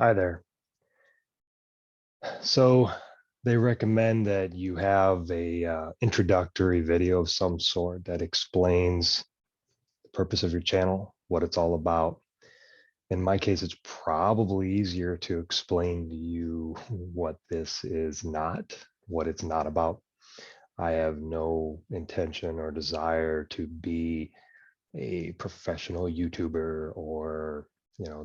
Hi there. So they recommend that you have a introductory video of some sort that explains the purpose of your channel, what it's all about. In my case, it's probably easier to explain to you what this is not, what it's not about. I have no intention or desire to be a professional YouTuber or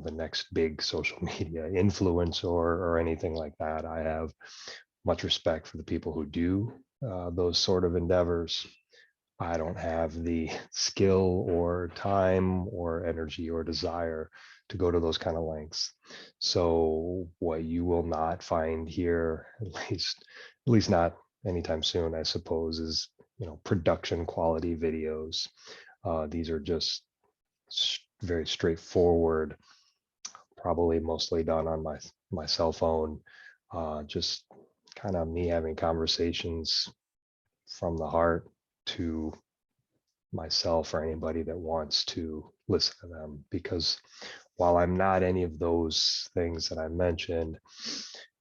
the next big social media influencer or anything like that. I have much respect for the people who do those sort of endeavors. I don't have the skill or time or energy or desire to go to those kind of lengths. So what you will not find here, at least not anytime soon, I suppose, is production quality videos. These are just very straightforward, probably mostly done on my cell phone. Just kind of me having conversations from the heart to myself or anybody that wants to listen to them. Because while I'm not any of those things that I mentioned,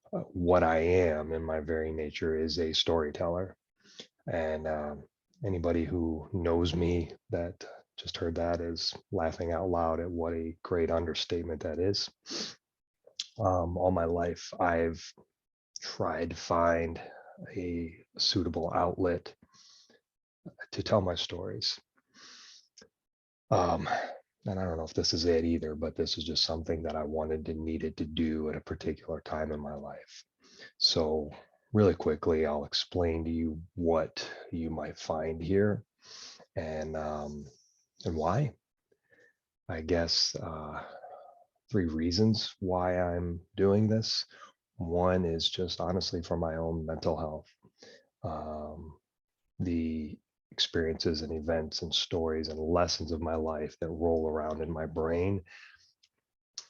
what I am in my very nature is a storyteller. And anybody who knows me that just heard that is laughing out loud at what a great understatement that is. All my life, I've tried to find a suitable outlet to tell my stories. Um, and I don't know if this is it either, but this is just something that I wanted and needed to do at a particular time in my life. So, really quickly, I'll explain to you what you might find here and why. I guess three reasons why I'm doing this. One is just honestly for my own mental health. The experiences and events and stories and lessons of my life that roll around in my brain,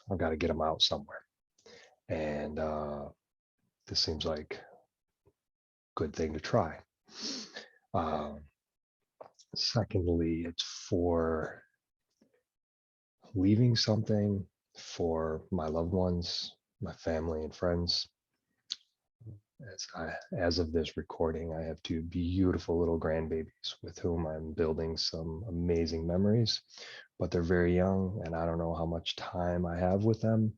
I've got to get them out somewhere. And this seems like a good thing to try. Um, Secondly, it's for leaving something for my loved ones, my family and friends. As of this recording, I have two beautiful little grandbabies with whom I'm building some amazing memories, but they're very young and I don't know how much time I have with them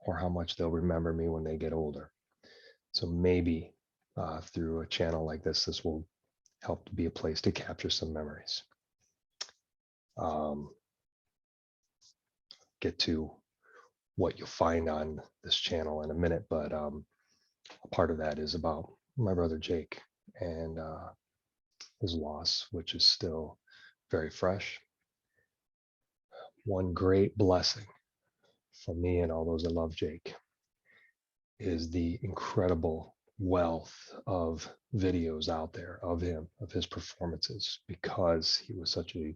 or how much they'll remember me when they get older. So maybe through a channel like this will help to be a place to capture some memories. Um, get to what you'll find on this channel in a minute, but a part of that is about my brother Jake and his loss, which is still very fresh. One great blessing for me and all those that love Jake is the incredible wealth of videos out there of him, of his performances, because he was such a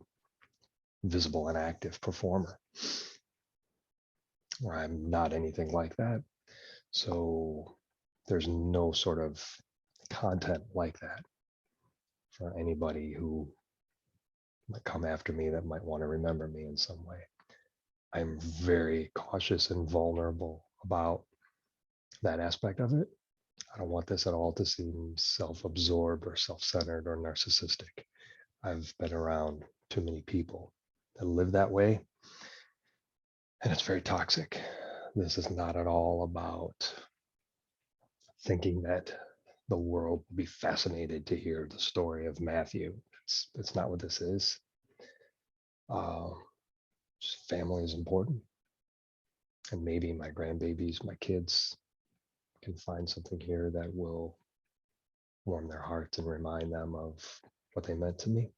visible and active performer. I'm not anything like that. So there's no sort of content like that for anybody who might come after me that might want to remember me in some way. I'm very cautious and vulnerable about that aspect of it. I don't want this at all to seem self-absorbed or self-centered or narcissistic. I've been around too many people that live that way, and it's very toxic. This is not at all about thinking that the world will be fascinated to hear the story of Matthew. It's not what this is. Uh, family is important, and maybe my grandbabies, my kids, can find something here that will warm their hearts and remind them of what they meant to me.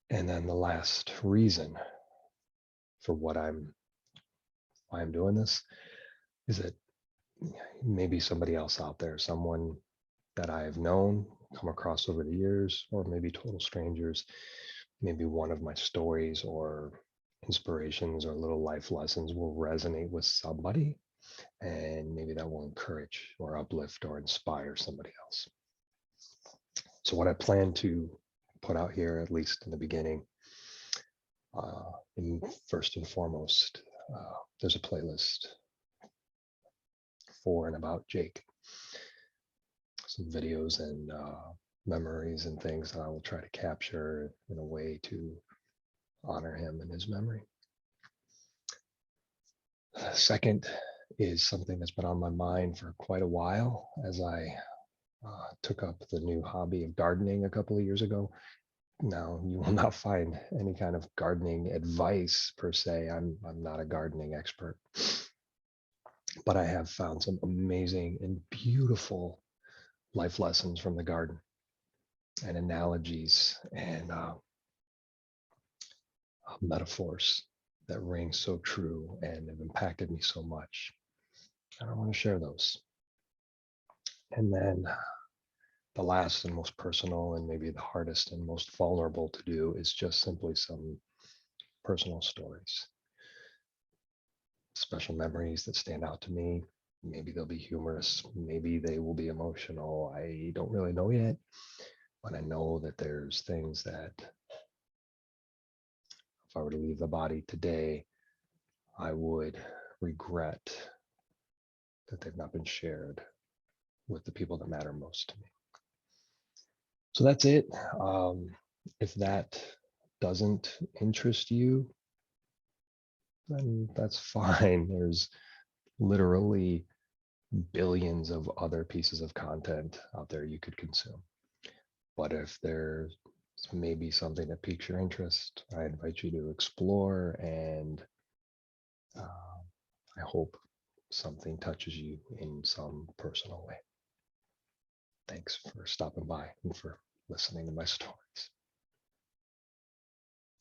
And then the last reason for why I'm doing this is that maybe somebody else out there, someone that I have known, come across over the years, or maybe total strangers, maybe one of my stories or inspirations or little life lessons will resonate with somebody, and maybe that will encourage or uplift or inspire somebody else. So what I plan to put out here, at least in the beginning, first and foremost, there's a playlist for and about Jake. Some videos and memories and things that I will try to capture in a way to honor him and his memory. Second is something that's been on my mind for quite a while as I took up the new hobby of gardening a couple of years ago. Now, you will not find any kind of gardening advice per se. I'm not a gardening expert, but I have found some amazing and beautiful life lessons from the garden and analogies and metaphors that ring so true and have impacted me so much. And I want to share those. And then the last and most personal and maybe the hardest and most vulnerable to do is just simply some personal stories, special memories that stand out to me. Maybe they'll be humorous, maybe they will be emotional. I don't really know yet, but I know that there's things that if I were to leave the body today, I would regret that they've not been shared with the people that matter most to me. So that's it. If that doesn't interest you, then that's fine. There's literally billions of other pieces of content out there you could consume. But if there's maybe something that piques your interest, I invite you to explore, and I hope something touches you in some personal way. Thanks for stopping by and for listening to my stories.